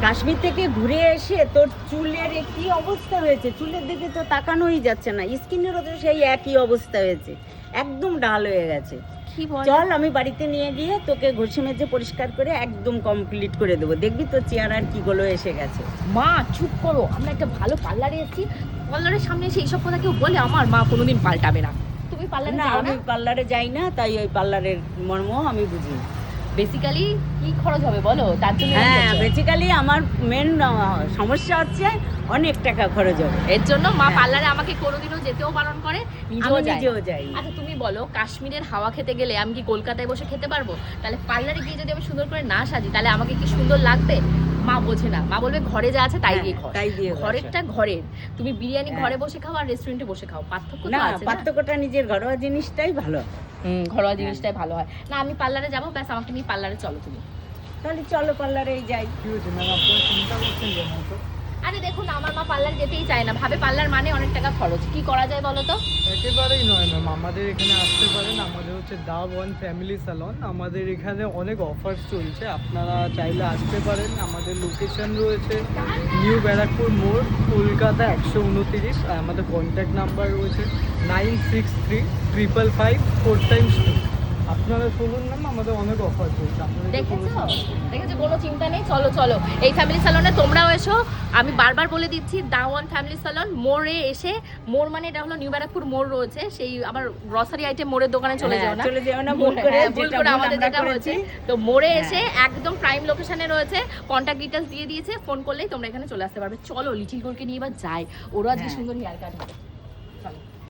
কাশ্মীর থেকে ঘুরে এসে তোর চুলের কি অবস্থা হয়েছে, চুলের দিকে তো তাকানোই যাচ্ছে না, স্কিনেরও তো সেই একই অবস্থা হয়েছে, একদম ডাল হয়ে গেছে। কি বল? চল আমি বাড়িতে নিয়ে গিয়ে তোকে ঘষে মেজে পরিষ্কার করে একদম কমপ্লিট করে দেবো, দেখবি তোর চেহারা আর কি গুলো এসে গেছে। মা চুপ করো, আমরা একটা ভালো পার্লারে এসেছি, পার্লারের সামনে এসে এইসব কথা কেউ বলে? আমার মা কোনোদিন পাল্টাবে না। তুমি পার্লারে না, যাও আমি না? পার্লারে যাই না, তাই ওই পার্লারের মর্ম আমি বুঝি না। বেসিক্যালি কি খরচ হবে বলো, তার জন্য হ্যাঁ, বেসিক্যালি আমার মেন সমস্যা হচ্ছে অনেক টাকা খরচ হবে। এর জন্য মা হ্যাঁ। পার্লারে আমাকে কোনোদিনও যেতেও বারণ করে, আমি নিজেও নিজেও যাই। যাই। আচ্ছা তুমি বলো, কাশ্মীরের হাওয়া খেতে গেলে আমি কি কলকাতায় বসে খেতে পারবো? তাহলে পার্লারে গিয়ে যদি আমি সুন্দর করে না সাজি তাহলে আমাকে কি সুন্দর লাগবে? মা বোঝে না, মা বলবে ঘরে যা আছে তাই দিয়ে খাও। তাই দিয়ে ঘরেরটা ঘরের, তুমি বিরিয়ানি হ্যাঁ। ঘরে বসে খাও আর রেস্টুরেন্টে বসে খাও, পার্থক্য তো না, আছে না? পার্থক্যটা নিজের ঘরোয়া জিনিসটাই ভালো। ঘরোয়া জিনিসটাই ভালো হয়। না আমি পার্লারে যাবো, ব্যাস আমাকে নিয়ে পার্লারে চলো তুমি। তাহলে চলো পার্লারেই যাই। কি হয়েছে ম্যাম, আপনারা চিন্তা করছেন কেন তো? আরে দেখুন, আমার মা পার্লার যেতেই চায় না, ভাবে পার্লার মানে অনেক টাকা খরচ। কি করা যায় বলো তো? একেবারেই নয় ম্যাম, আমাদের এখানে আসতে পারেন। আমাদের হচ্ছে দা ওয়ান ফ্যামিলি স্যালন। আমাদের এখানে অনেক অফার্স চলছে, আপনারা চাইলে আসতে পারেন। আমাদের লোকেশন রয়েছে নিউ ব্যারাকপুর মোড়, কলকাতা 129। আর আমাদের কন্ট্যাক্ট নাম্বার রয়েছে 963555 আপনারা শুনুন ম্যাম, আমাদের অনেক অফার চলছে। আপনাদের দেখেছো কোনো চিন্তা নেই, চলো চলো এই ফ্যামিলি স্যালনে তোমরাও এসো। আমি বারবার বলে দিচ্ছি, দা ওয়ান ফ্যামিলি স্যালন মোড়ে এসে, মোড় মানে এটা হলো নিউ ব্যারাকপুর মোড় রয়েছে, সেই আবার গ্রসারি আইটেম মোড়ের দোকানে চলে যাও না, চলে যেও না ভুল করে, ভুল যেটা করে ভুল আমাদের আমরা যেটা হয়েছে। করেছি। তো মোড়ে হ্যাঁ। এসে একদম প্রাইম লোকেশনে রয়েছে, কন্ট্যাক্ট ডিটেলস দিয়ে দিয়েছে, ফোন করলেই তোমরা এখানে চলে আসতে পারবে। চলো লিটিল গোলকে নিয়ে এবার যাই, ওরও আজকে হ্যাঁ। সুন্দর হেয়ার কাট হবে।